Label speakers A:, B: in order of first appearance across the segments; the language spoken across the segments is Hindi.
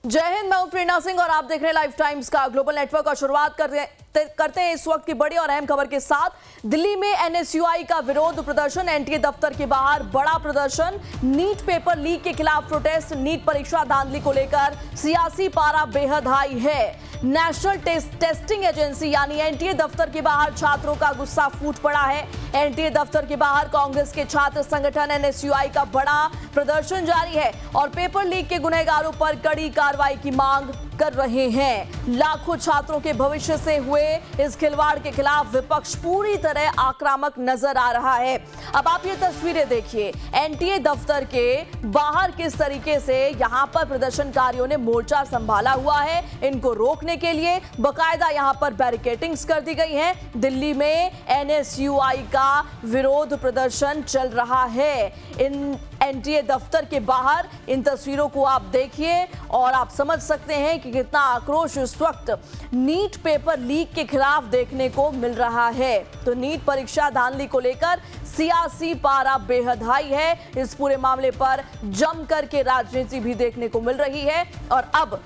A: जय हिंद, मैं हूं प्रेरणा सिंह और आप देख रहे हैं लाइव टाइम्स का ग्लोबल नेटवर्क। और शुरुआत करते हैं इस वक्त की बड़ी और अहम खबर के साथ। दिल्ली में एनएसयूआई का विरोध प्रदर्शन, एनटीए दफ्तर के बाहर बड़ा प्रदर्शन। नीट पेपर लीक के खिलाफ प्रोटेस्ट, नीट परीक्षा धांधली को लेकर सियासी पारा बेहद हाई है। नेशनल टेस्टिंग एजेंसी यानी एनटीए दफ्तर के बाहर छात्रों का गुस्सा फूट पड़ा है। एनटीए दफ्तर के बाहर कांग्रेस के छात्र संगठन एनएसयूआई का बड़ा प्रदर्शन जारी है और पेपर लीक के गुनहगारों पर कड़ी कार्रवाई की मांग कर रहे हैं। लाखों छात्रों के भविष्य से हुए इस खिलवाड़ के खिलाफ विपक्ष पूरी तरह आक्रामक नजर आ रहा है। अब आप ये तस्वीरें देखिए, एनटीए दफ्तर के बाहर किस तरीके से यहां पर प्रदर्शनकारियों ने मोर्चा संभाला हुआ है। इनको रोकने के लिए बकायदा यहां पर बैरिकेडिंग्स कर दी गई है। दिल्ली में एनएसयूआई का विरोध प्रदर्शन चल रहा है इन एनटीए दफ्तर के बाहर। इन तस्वीरों को आप देखिए और आप समझ सकते हैं कि कितना आक्रोश इस वक्त नीट पेपर लीक के खिलाफ देखने को मिल रहा है। तो नीट परीक्षा धांधली को लेकर सियासी पारा बेहद हाई है। इस पूरे मामले पर जमकर के राजनीति भी देखने को मिल रही है। और अब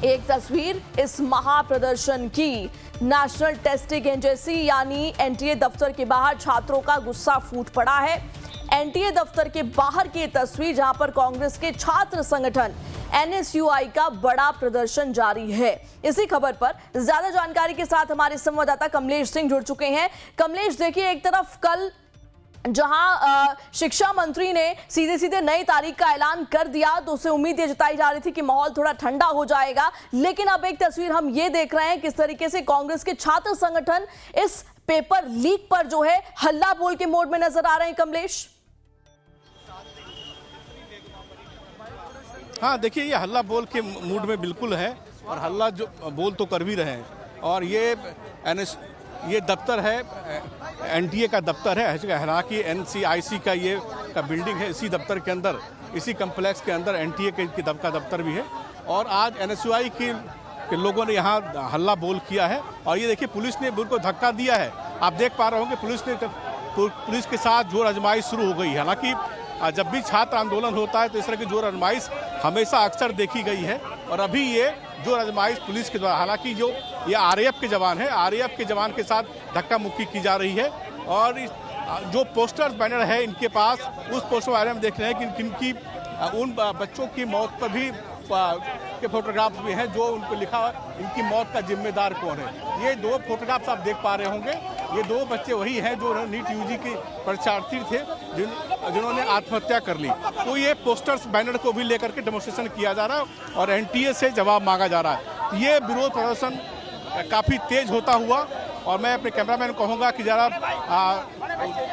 A: एक तस्वीर इस महाप्रदर्शन की। नेशनल टेस्टिंग एजेंसी यानी एनटीए दफ्तर के बाहर छात्रों का गुस्सा फूट पड़ा है। एनटीए दफ्तर के बाहर की तस्वीर जहां पर कांग्रेस के छात्र संगठन एनएसयूआई का बड़ा प्रदर्शन जारी है। इसी खबर पर ज्यादा जानकारी के साथ हमारे संवाददाता कमलेश सिंह जुड़ चुके हैं। कमलेश, देखिए, एक तरफ कल जहां शिक्षा मंत्री ने सीधे सीधे नई तारीख का ऐलान कर दिया तो उससे उम्मीद ये जताई जा रही थी कि माहौल थोड़ा ठंडा हो जाएगा, लेकिन अब एक तस्वीर हम ये देख रहे हैं किस तरीके से कांग्रेस के छात्र संगठन इस पेपर लीक पर जो है हल्ला बोल के मोड में नजर आ रहे हैं। कमलेश,
B: हाँ, देखिए, ये हल्ला बोल के मूड में बिल्कुल है और हल्ला जो बोल तो कर भी रहे हैं। और ये दफ्तर है, एनटीए का दफ्तर है। हालांकि एनसीआईसी का ये बिल्डिंग है, इसी दफ्तर के अंदर, इसी कम्प्लेक्स के अंदर एनटीए का दफ्तर भी है। और आज एनएसयूआई के लोगों ने यहाँ हल्ला बोल किया है। और ये देखिए, पुलिस ने उनको धक्का दिया है। आप देख पा रहे होंगे पुलिस के साथ जोर आजमाइश शुरू हो गई है। हालांकि जब भी छात्र आंदोलन होता है तो इस तरह की जोर आजमाइश हमेशा अक्सर देखी गई है। और अभी ये जोर आजमाइश पुलिस के द्वारा, हालांकि जो ये आरएएफ के जवान हैं, आरएएफ के जवान के साथ धक्का मुक्की की जा रही है। और जो पोस्टर्स बैनर है इनके पास, उस पोस्टर बैनर में देख रहे हैं कि इनकी उन बच्चों की मौत पर भी के फोटोग्राफ्स भी हैं जो उनको लिखा है इनकी मौत का जिम्मेदार कौन है। ये दो फोटोग्राफ्स आप देख पा रहे होंगे, ये दो बच्चे वही हैं जो नीट यूजी के परीक्षार्थी थे जिन्होंने आत्महत्या कर ली। तो ये पोस्टर्स बैनर को भी लेकर के डेमोन्स्ट्रेशन किया जा रहा है और एनटीए से जवाब मांगा जा रहा है। ये विरोध प्रदर्शन काफ़ी तेज होता हुआ, और मैं अपने कैमरामैन को कहूँगा कि ज़रा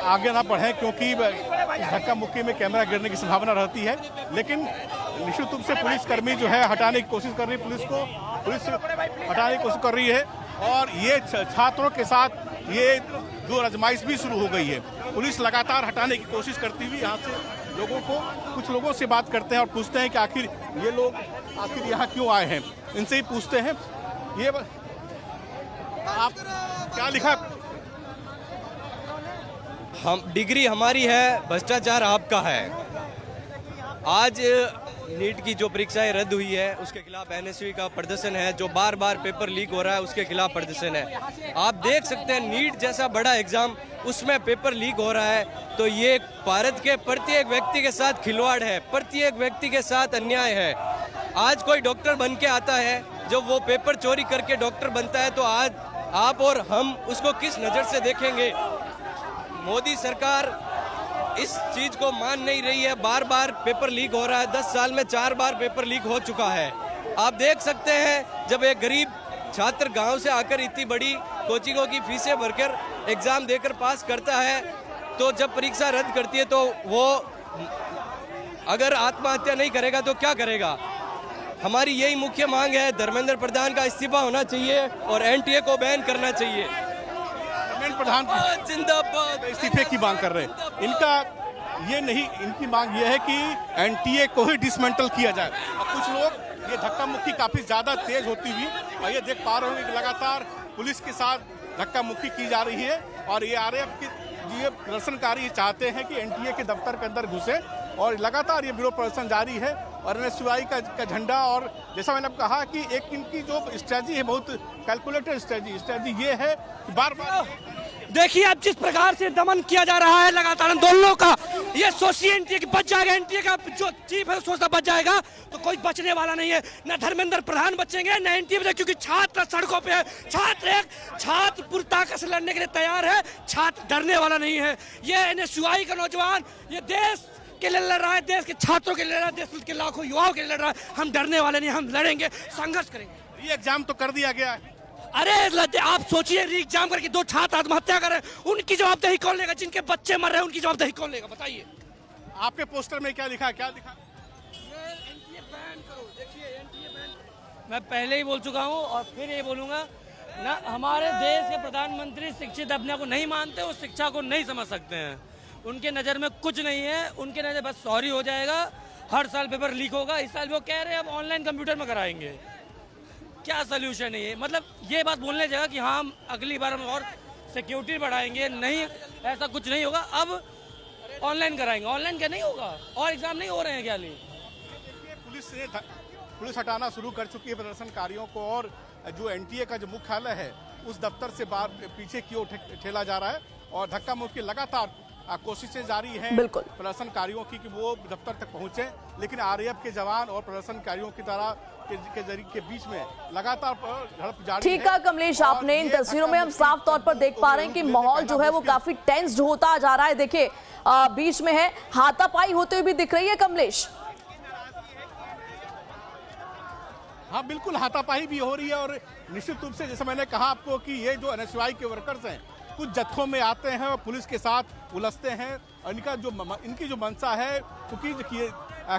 B: आगे ना बढ़ें क्योंकि धक्का मुक्की में कैमरा गिरने की संभावना रहती है। लेकिन निश्चित रूप से पुलिसकर्मी जो है हटाने की कोशिश कर रही है, पुलिस हटाने की कोशिश कर रही है। और ये छात्रों के साथ ये जो आजमाइश भी शुरू हो गई है। पुलिस लगातार हटाने की कोशिश करती हुई यहाँ से कुछ लोगों से बात करते हैं और पूछते हैं कि आखिर ये लोग यहाँ क्यों आए हैं। इनसे ही पूछते हैं, ये आप क्या लिखा?
C: हम डिग्री हमारी है, भ्रष्टाचार आपका है। आज नीट की जो परीक्षाएं रद्द हुई है उसके खिलाफ एनएसयूआई का प्रदर्शन है। जो बार बार पेपर लीक हो रहा है उसके खिलाफ प्रदर्शन है। आप देख सकते हैं, नीट जैसा बड़ा एग्जाम, उसमें पेपर लीक हो रहा है। तो ये भारत के प्रत्येक व्यक्ति के साथ खिलवाड़ है, प्रत्येक व्यक्ति के साथ अन्याय है। आज कोई डॉक्टर बन के आता है, जब वो पेपर चोरी करके डॉक्टर बनता है तो आज आप और हम उसको किस नज़र से देखेंगे। मोदी सरकार इस चीज को मान नहीं रही है। बार बार पेपर लीक हो रहा है, 10 साल में 4 बार पेपर लीक हो चुका है। आप देख सकते हैं, जब एक गरीब छात्र गांव से आकर इतनी बड़ी कोचिंगों की फीसें भरकर एग्जाम देकर पास करता है, तो जब परीक्षा रद्द करती है तो वो अगर आत्महत्या नहीं करेगा तो क्या करेगा। हमारी यही मुख्य मांग है, धर्मेंद्र प्रधान का इस्तीफा होना चाहिए और एनटीए को बैन करना चाहिए।
B: प्रधान
C: जिंदाबाद
B: इस्तीफे की मांग कर रहे हैं। इनका ये नहीं, इनकी मांग ये है कि एनटीए को ही डिसमेंटल किया जाए। और कुछ लोग, ये धक्का मुक्की काफी ज्यादा तेज होती हुई, और ये देख पा रहे होंगे कि लगातार पुलिस के साथ धक्का मुक्की की जा रही है। और ये आरएएफ के ये प्रदर्शनकारी चाहते हैं कि एनटीए के दफ्तर के अंदर घुसे और लगातार ये विरोध प्रदर्शन जारी है। और एनएसयूआई का झंडा। और जैसा मैंने कहा कि एक इनकी जो स्ट्रेटजी है बहुत कैलकुलेटेड स्ट्रेटजी ये है कि बार बार
D: देखिए अब जिस प्रकार से दमन किया जा रहा है लगातार आंदोलनों का, ये सोचिए एनटीए बच जाएगा, एनटीए का जो चीफ है सोचता बच जाएगा तो कोई बचने वाला नहीं है। न धर्मेंद्र प्रधान बचेंगे न एनटीए बचेगा, क्योंकि छात्र सड़कों पे है। छात्र पूरी ताकत से लड़ने के लिए तैयार है, छात्र डरने वाला नहीं है। ये एनएसयूआई का नौजवान ये देश के लिए लड़ रहा है, देश के छात्रों के लिए लड़ रहा है, देश के लाखों युवाओं के लिए लड़ रहा है। हम डरने वाले नहीं, हम लड़ेंगे, संघर्ष करेंगे।
B: ये एग्जाम तो कर दिया गया है।
D: अरे आप सोचिए एग्जाम करके 2 छात्र आत्महत्या कर रहे हैं, उनकी जवाबदेही कौन लेगा? जिनके बच्चे मर रहे हैं उनकी जवाबदेही कौन लेगा? बताइए।
B: आपके पोस्टर में क्या लिखा?
D: मैं पहले ही बोल चुका हूँ और फिर ये बोलूंगा ना, हमारे देश के प्रधानमंत्री शिक्षित अपने को नहीं मानते, वो शिक्षा को नहीं समझ सकते हैं। उनके नज़र में कुछ नहीं है, उनके नज़र बस सॉरी हो जाएगा, हर साल पेपर लीक होगा। इस साल वो कह रहे हैं अब ऑनलाइन कंप्यूटर में कराएंगे। क्या सोल्यूशन है ये? मतलब ये बात बोलने जाएगा कि हाँ हम अगली बार हम और सिक्योरिटी बढ़ाएंगे, नहीं ऐसा कुछ नहीं होगा, अब ऑनलाइन कराएंगे। ऑनलाइन क्या नहीं होगा? और एग्जाम नहीं हो रहे हैं क्या?
B: पुलिस हटाना शुरू कर चुकी है प्रदर्शनकारियों को, और जो एनटीए का जो मुख्यालय है उस दफ्तर से बाहर पीछे की ओर ठेला जा रहा है और धक्का मुक्की लगातार कोशिशें जारी हैं प्रदर्शनकारियों की कि वो दफ्तर तक पहुंचे, लेकिन आरएएफ के जवान और प्रदर्शनकारियों की तरह के बीच में लगातार झड़प जारी है।
A: ठीक है कमलेश, आपने इन तस्वीरों में हम साफ तौर पर देख पा रहे हैं कि माहौल जो है वो काफी टेंस्ड होता जा रहा है। देखिए बीच में है, हाथापाई होते हुए भी दिख रही है कमलेश।
B: हाँ बिल्कुल, हाथापाई भी हो रही है और निश्चित रूप से जैसे मैंने कहा आपको कि ये जो एनएसयूआई के वर्कर्स हैं कुछ जत्थों में आते हैं और पुलिस के साथ उलझते हैं। और इनकी जो मंशा है, क्योंकि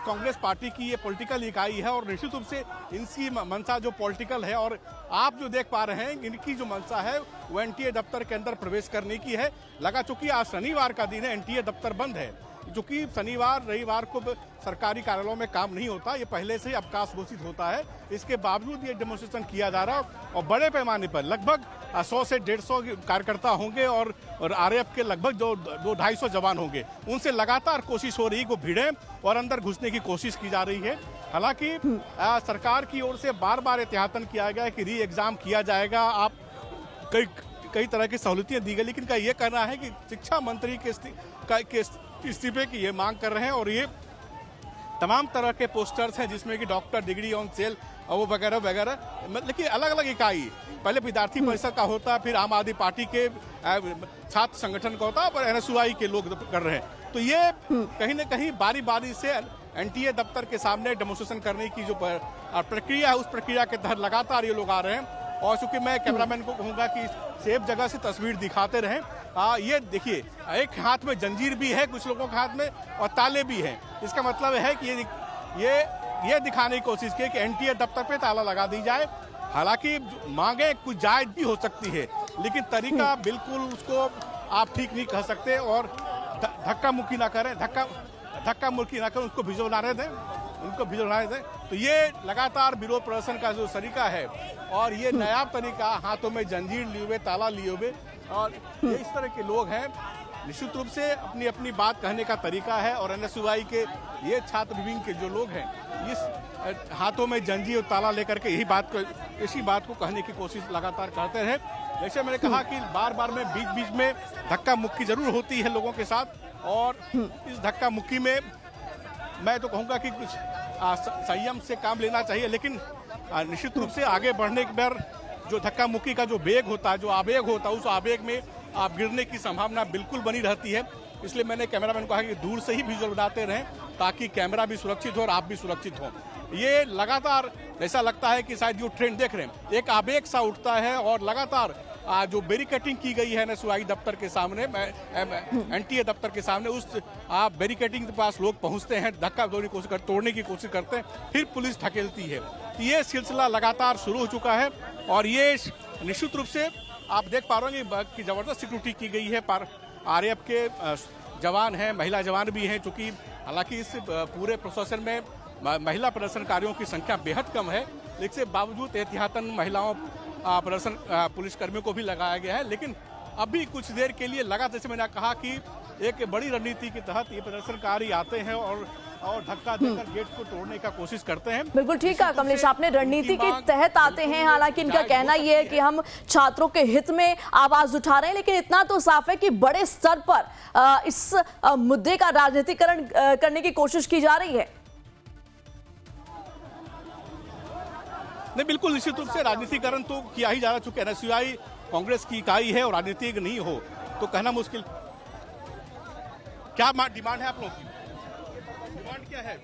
B: कांग्रेस पार्टी की ये पॉलिटिकल इकाई है और निश्चित रूप से इनकी मंशा जो पॉलिटिकल है, और आप जो देख पा रहे हैं इनकी जो मंशा है वो एनटीए दफ्तर के अंदर प्रवेश करने की है। लगा चूंकि आज शनिवार का दिन है, एनटीए दफ्तर बंद है, क्योंकि शनिवार रविवार को सरकारी कार्यालयों में काम नहीं होता, ये पहले से ही अवकाश घोषित होता है। इसके बावजूद ये डेमोन्स्ट्रेशन किया जा रहा है और बड़े पैमाने पर लगभग 100 से 150 कार्यकर्ता होंगे और आरएएफ के लगभग जो 200-250 जवान होंगे। उनसे लगातार कोशिश हो रही है कि भिड़ें और अंदर घुसने की कोशिश की जा रही है। हालांकि सरकार की ओर से बार बार एहतियातन किया गया है कि री एग्जाम किया जाएगा, आप कई तरह की सहूलियतें दी गई, लेकिन का ये कहना है कि शिक्षा मंत्री के इस्तीफे की ये मांग कर रहे हैं। और ये तमाम तरह के पोस्टर्स हैं जिसमें कि डॉक्टर डिग्री ऑन सेल और वो वगैरह वगैरह, लेकिन अलग अलग इकाई, पहले विद्यार्थी परिषद का होता, फिर आम आदमी पार्टी के छात्र संगठन का होता, पर एनएसयूआई के लोग कर रहे हैं। तो ये कहीं ना कहीं बारी बारी से एनटीए दफ्तर के सामने डेमोन्स्ट्रेशन करने की जो प्रक्रिया है उस प्रक्रिया के तहत लगातार ये लोग आ रहे हैं। और चूंकि मैं कैमरामैन को कहूँगा कि सेफ जगह से तस्वीर दिखाते रहें। ये देखिए, एक हाथ में जंजीर भी है कुछ लोगों के हाथ में और ताले भी हैं। इसका मतलब है कि ये दिखाने की कोशिश की कि एनटीए दफ्तर पे ताला लगा दी जाए। हालांकि मांगे कुछ जायज भी हो सकती है, लेकिन तरीका बिल्कुल उसको आप ठीक नहीं कह सकते। और धक्का मुक्की ना करें, धक्का मुक्की ना करें, उसको भिजवाने दें। तो ये लगातार विरोध प्रदर्शन का जो तरीका है और ये नया तरीका, हाथों में जंजीर लिए हुए, ताला लिए हुए, और ये इस तरह के लोग हैं। निश्चित रूप से अपनी अपनी बात कहने का तरीका है। और एनएसयूआई के ये छात्र विंग के जो लोग हैं इस हाथों में जंजीर और ताला लेकर के इसी बात को कहने की कोशिश लगातार करते रहे। जैसे मैंने कहा कि बार बार में बीच बीच में धक्का मुक्की जरूर होती है लोगों के साथ, और इस धक्का मुक्की में मैं तो कहूँगा कि कुछ संयम से काम लेना चाहिए, लेकिन निश्चित रूप से आगे बढ़ने के बाद जो धक्का मुक्की का जो वेग होता है, जो आवेग होता है, उस आवेग में आप गिरने की संभावना बिल्कुल बनी रहती है। इसलिए मैंने कैमरामैन को कहा कि दूर से ही विजुअल बनाते रहें ताकि कैमरा भी सुरक्षित हो और आप भी सुरक्षित हो। ये लगातार ऐसा लगता है कि शायद जो ट्रेंड देख रहे हैं एक आवेग सा उठता है और लगातार जो बैरिकेटिंग की गई है एनएसयूआई दफ्तर के सामने, एनटीए दफ्तर के सामने, उस बैरिकेटिंग के पास लोग पहुंचते हैं, धक्का तोड़ने की कोशिश करते हैं, फिर पुलिस ढकेलती है। तो ये सिलसिला लगातार शुरू हो चुका है और ये निश्चित रूप से आप देख पा रहे हैं कि ज़बरदस्त सिक्योरिटी की गई है। आरएएफ के जवान हैं, महिला जवान भी हैं, चूँकि हालांकि इस पूरे प्रोसेशन में महिला प्रदर्शनकारियों की संख्या बेहद कम है, लेकिन इसके बावजूद एहतियातन महिलाओं प्रदर्शन पुलिसकर्मियों को भी लगाया गया है। लेकिन अभी कुछ देर के लिए लगा, जैसे मैंने कहा कि एक बड़ी रणनीति के तहत ये प्रदर्शनकारी आते हैं और और धक्का देकर गेट को तोड़ने का कोशिश करते हैं।
A: बिल्कुल ठीक कहा कमलेश आपने, रणनीति के तहत आते हैं। हालांकि इनका कहना यह है कि हम छात्रों के हित में आवाज उठा रहे हैं, लेकिन इतना तो साफ है कि बड़े स्तर पर इस मुद्दे का राजनीतिकरण करने की कोशिश की जा रही है।
B: नहीं, बिल्कुल निश्चित रूप से राजनीतिकरण तो किया ही जा रहा, चूंकि एनएसयूआई कांग्रेस की इकाई है और राजनीतिक नहीं हो तो कहना मुश्किल। क्या डिमांड है आप लोगों की? डिमांड क्या है?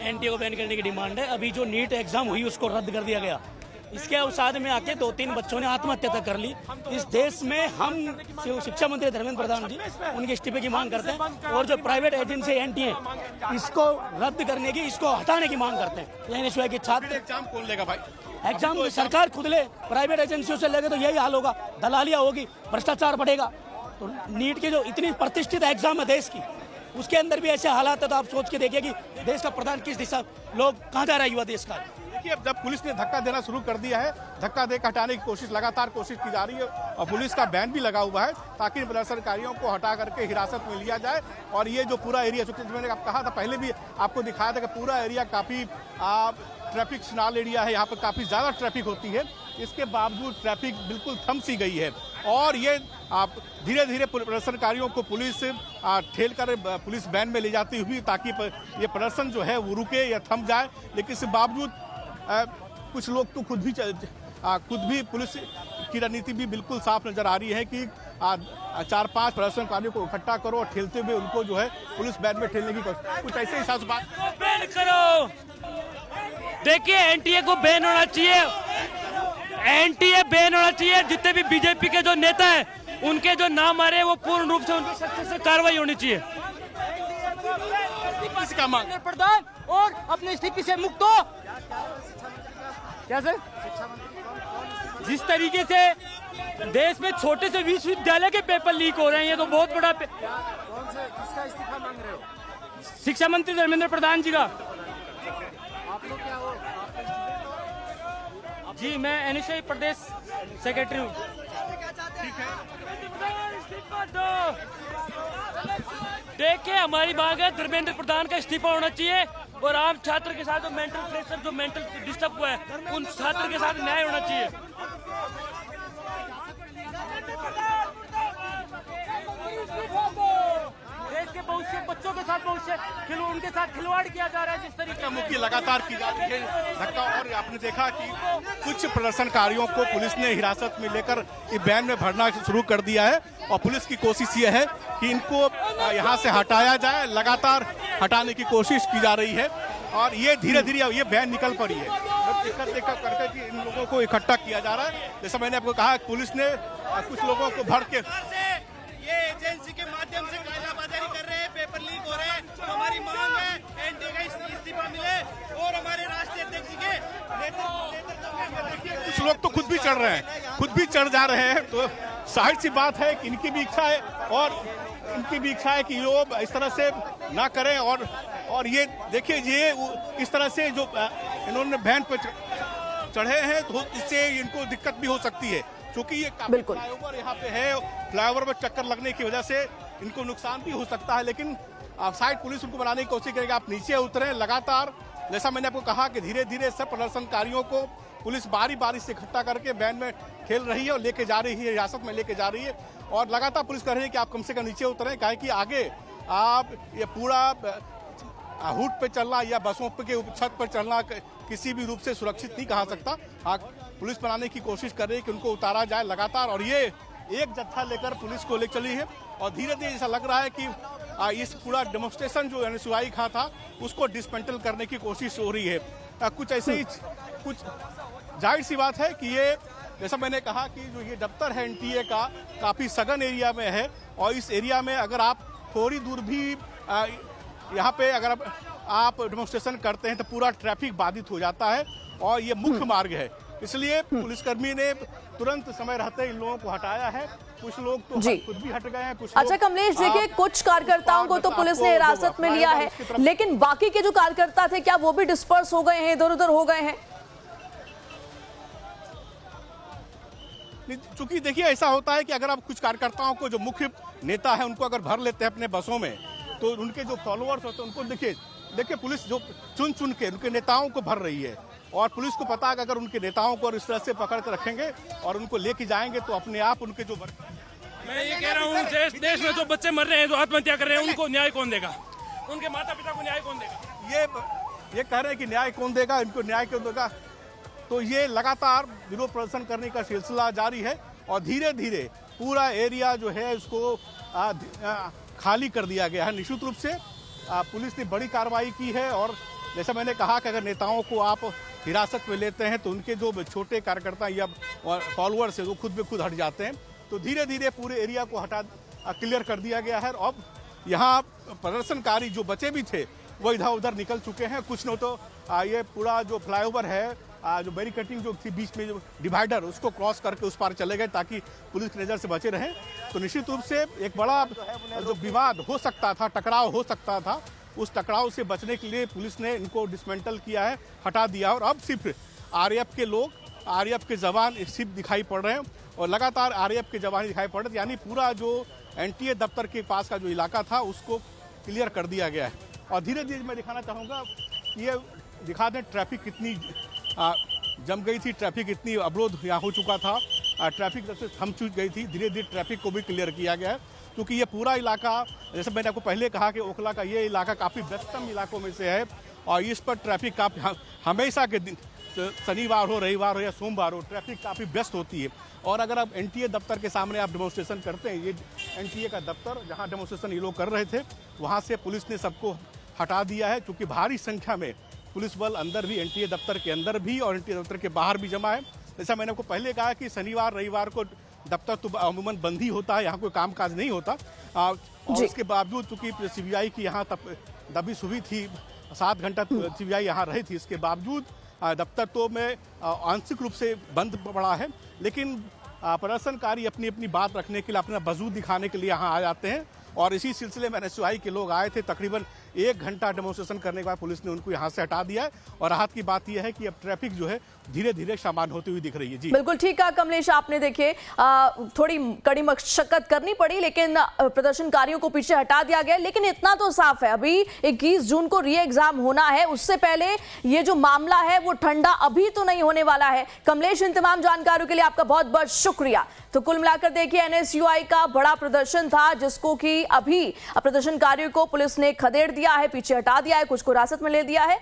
D: एनटीए को बैन करने की डिमांड है। अभी जो नीट एग्जाम हुई उसको रद्द कर दिया गया, इसके अवसाद में आके 2-3 बच्चों ने आत्महत्या तक कर ली। इस देश में हम शिक्षा मंत्री धर्मेंद्र प्रधान जी उनके इस्तीफे की मांग करते हैं, और जो प्राइवेट एजेंसी एनटीए इसको रद्द करने की, इसको हटाने की मांग करते हैं। एनएसयूआई के छात्र
B: एग्जाम कौन लेगा भाई?
D: एग्जाम सरकार खुद ले, प्राइवेट एजेंसियों से लेगे तो यही हाल होगा, दलालियां होगी, भ्रष्टाचार बढ़ेगा। तो नीट के जो इतनी प्रतिष्ठित एग्जाम है देश की, उसके अंदर भी ऐसे हालात है तो आप सोच के देखिए कि देश का प्रधान किस दिशा, लोग कहाँ जा रहा है युवा देश का।
B: देखिए, अब जब पुलिस ने धक्का देना शुरू कर दिया है, धक्का देकर हटाने की कोशिश लगातार कोशिश की जा रही है और पुलिस का बैन भी लगा हुआ है ताकि प्रदर्शनकारियों को हटा करके हिरासत में लिया जाए। और ये जो पूरा एरिया, चूंकि मैंने कहा था पहले भी आपको दिखाया था कि पूरा एरिया काफ़ी ट्रैफिक स्नाल एरिया है, यहाँ पर काफ़ी ज़्यादा ट्रैफिक होती है। इसके बावजूद ट्रैफिक बिल्कुल थम सी गई है और ये धीरे धीरे प्रदर्शनकारियों को पुलिस ठेल कर पुलिस वैन में ले जाती हुई ताकि ये प्रदर्शन जो है वो रुके या थम जाए। लेकिन इसके बावजूद कुछ लोग तो खुद भी पुलिस की रणनीति भी बिल्कुल साफ नजर आ रही है कि 4-5 प्रदर्शनकारियों को इकट्ठा करो और ठेलते हुए उनको जो है पुलिस वैन में ठेलने की कुछ ऐसे हिसाब से बात
D: बैन करो। देखिए, एनटीए को बैन होना चाहिए, एनटीए बैन होना चाहिए। जितने भी बीजेपी के जो नेता हैं उनके जो नाम आ रहे हैं वो पूर्ण रूप से उनकी सख्त से कार्रवाई होनी चाहिए।
B: किसका मांग?
D: प्रधान और अपने इस्तीफे से मुक्त हो। क्या सर? जिस तरीके से देश में छोटे से विश्वविद्यालय के पेपर लीक हो रहे हैं, ये तो बहुत बड़ा
E: किसका इस्तीफा मांग रहे हो?
D: शिक्षा मंत्री धर्मेंद्र प्रधान जी का।
E: आप लोग क्या हो?
D: जी, मैं एनएसयूआई प्रदेश सेक्रेटरी हूँ। देखिए, हमारी मांग है धर्मेंद्र प्रधान का इस्तीफा होना चाहिए और आम छात्र के साथ जो मेंटल प्रेशर, जो मेंटल डिस्टर्ब हुआ है, उन छात्र के साथ न्याय होना चाहिए। देश के बहुत से बच्चों के साथ उनके साथ खिलवाड़ किया जा रहा है जिस तरीके
B: मुक्ति लगातार की जा रही है धक्का। और आपने देखा कि कुछ प्रदर्शनकारियों को पुलिस ने हिरासत में लेकर इस वैन में भरना शुरू कर दिया है और पुलिस की कोशिश ये है कि इनको यहाँ से हटाया जाए। लगातार हटाने की कोशिश की जा रही है और ये धीरे धीरे ये वैन निकल पड़ी है। देखा करके कि इन लोगों को इकट्ठा किया जा रहा है। जैसा मैंने आपको कहा, पुलिस ने कुछ लोगों को भर के
F: ये एजेंसी के माध्यम से कालाबाजारी कर रहे हैं, पेपर लीक हो रहे हैं। तो हमारी मांग है एनटीए का इस्तीफा मिले और हमारे राष्ट्रीय अध्यक्ष के नेतृत्व।
B: कुछ लोग तो खुद भी चढ़ रहे हैं, खुद भी चढ़ जा रहे हैं। तो जाहिर सी बात है कि इनकी भी इच्छा है और इनकी भी इच्छा है कि लोग इस तरह से ना करें। और ये देखिए, ये इस तरह से जो इन्होंने वैन पर चढ़े हैं तो इससे इनको दिक्कत भी हो सकती है, क्योंकि ये फ्लाईओवर यहाँ पे है। फ्लाईओवर पर चक्कर लगने की वजह से इनको नुकसान भी हो सकता है। लेकिन साइड पुलिस उनको बनाने की कोशिश करेगी, आप नीचे उतरें। लगातार जैसा मैंने आपको कहा कि धीरे धीरे सब प्रदर्शनकारियों को पुलिस बारी बारी से इकट्ठा करके वैन में खेल रही है और लेके जा रही है, हिरासत में लेके जा रही है। और लगातार पुलिस कह रही है कि आप कम से कम नीचे उतरें, काहे कि आगे आप ये पूरा हुड पे चलना या बसों पे के छत पर चलना किसी भी रूप से सुरक्षित नहीं कहा सकता। पुलिस बनाने की कोशिश कर रही है कि उनको उतारा जाए लगातार। और ये एक जत्था लेकर पुलिस को ले चली है और धीरे धीरे ऐसा लग रहा है कि इस पूरा डेमोन्स्ट्रेशन जो एनएसयूआई का था उसको डिसमेंटल करने की कोशिश हो रही है। कुछ ऐसे ही कुछ जाहिर सी बात है कि ये जैसा मैंने कहा कि जो ये दफ्तर है एनटीए का काफ़ी सघन एरिया में है और इस एरिया में अगर आप थोड़ी दूर भी यहाँ पे अगर आप डेमोन्स्ट्रेशन करते हैं तो पूरा ट्रैफिक बाधित हो जाता है और ये मुख्य मार्ग है। इसलिए पुलिसकर्मी ने तुरंत समय रहते इन लोगों को हटाया है। कुछ लोग तो खुद भी हट गए हैं, कुछ
A: अच्छा कमलेश, देखिए कुछ कार्यकर्ताओं को तो पुलिस ने हिरासत में लिया है, लेकिन बाकी के जो कार्यकर्ता थे क्या वो भी डिस्पर्स हो गए हैं, इधर उधर हो गए हैं?
B: चूंकि देखिए ऐसा होता है कि अगर आप कुछ कार्यकर्ताओं को जो मुख्य नेता है उनको अगर भर लेते हैं अपने बसों में तो उनके जो फॉलोअर्स होते हैं उनको देखिए देखिए पुलिस जो चुन चुन के उनके नेताओं को भर रही है और पुलिस को पता है कि अगर उनके नेताओं को इस तरह से पकड़ कर रखेंगे और उनको लेके जाएंगे तो अपने आप उनके जो
G: मैं ये कह रहा हूँ देश में जो बच्चे मर रहे हैं, जो आत्महत्या कर रहे हैं, उनको न्याय कौन देगा? उनके माता पिता को न्याय कौन देगा?
B: ये कह रहे हैं कि न्याय कौन देगा, इनको न्याय कौन देगा। तो ये लगातार विरोध प्रदर्शन करने का सिलसिला जारी है और धीरे धीरे पूरा एरिया जो है उसको खाली कर दिया गया है। निश्चित रूप से पुलिस ने बड़ी कार्रवाई की है और जैसा मैंने कहा कि अगर नेताओं को आप हिरासत में लेते हैं तो उनके जो छोटे कार्यकर्ता या फॉलोअर्स है वो खुद ब खुद हट जाते हैं। तो धीरे धीरे पूरे एरिया को क्लियर कर दिया गया है। अब यहाँ प्रदर्शनकारी जो बचे भी थे वो इधर उधर निकल चुके हैं। कुछ न तो ये पूरा जो फ्लाईओवर है, जो बैरिकेटिंग जो थी बीच में जो डिवाइडर, उसको क्रॉस करके उस पार चले गए ताकि पुलिस की नज़र से बचे रहें। तो निश्चित रूप से एक बड़ा जो विवाद हो सकता था, टकराव हो सकता था, उस टकराव से बचने के लिए पुलिस ने इनको डिसमेंटल किया है, हटा दिया। और अब सिर्फ आरएएफ के लोग, आरएएफ के जवान सिर्फ दिखाई पड़ रहे हैं और लगातार आरएएफ के जवान दिखाई पड़ रहे हैं। यानी पूरा जो एनटीए दफ्तर के पास का जो इलाका था उसको क्लियर कर दिया गया है। और धीरे धीरे मैं दिखाना चाहूँगा, ये दिखा दें ट्रैफिक कितनी जम गई थी, ट्रैफिक इतनी अवरोध यहाँ हो चुका था, ट्रैफिक जैसे थम चुक गई थी। धीरे धीरे ट्रैफिक को भी क्लियर किया गया है क्योंकि ये पूरा इलाका, जैसे मैंने आपको पहले कहा कि ओखला का ये इलाका काफ़ी व्यस्तम इलाकों में से है और इस पर ट्रैफिक काफ़ी हमेशा के दिन, शनिवार हो, रविवार हो या सोमवार हो, ट्रैफिक काफ़ी व्यस्त होती है। और अगर आप एनटीए दफ्तर के सामने आप डेमोन्स्ट्रेशन करते हैं, ये एनटीए का दफ्तर जहाँ डेमोन्स्ट्रेशन ये लोग कर रहे थे, वहाँ से पुलिस ने सबको हटा दिया है क्योंकि भारी संख्या में पुलिस बल अंदर भी, एनटीए दफ्तर के अंदर भी और एनटीए दफ्तर के बाहर भी जमा है। जैसा मैंने आपको पहले कहा कि शनिवार रविवार को दफ्तर तो अमूमन बंद ही होता है, यहाँ कोई कामकाज नहीं होता। और इसके बावजूद चूंकि सीबीआई की यहाँ दबिश हुई थी, 7 घंटा सीबीआई यहाँ रही थी, इसके बावजूद दफ्तर तो में आंशिक रूप से बंद पड़ा है। लेकिन प्रदर्शनकारी अपनी अपनी बात रखने के लिए, अपना वजूद दिखाने के लिए यहाँ आ जाते हैं और इसी सिलसिले में एनएसयूआई के लोग आए थे। तकरीबन 1 घंटा डेमोन्स्ट्रेशन करने के बाद पुलिस ने उनको यहाँ से हटा दिया है और राहत की बात यह है कि अब ट्रैफिक जो है धीरे धीरे सामान्य होती हुई दिख रही है। जी
A: बिल्कुल ठीक है कमलेश, आपने देखिए थोड़ी कड़ी मशक्कत करनी पड़ी लेकिन प्रदर्शनकारियों को पीछे हटा दिया गया। लेकिन इतना तो साफ है, अभी 21 जून को री एग्जाम होना है, उससे पहले ये जो मामला है वो ठंडा अभी तो नहीं होने वाला है। कमलेश, इन तमाम जानकारियों के लिए आपका बहुत बहुत शुक्रिया। तो कुल मिलाकर देखिए एनएसयूआई का बड़ा प्रदर्शन था जिसको कि अभी प्रदर्शनकारियों को पुलिस ने खदेड़ दिया है, पीछे हटा दिया है, कुछ को हिरासत में ले दिया है।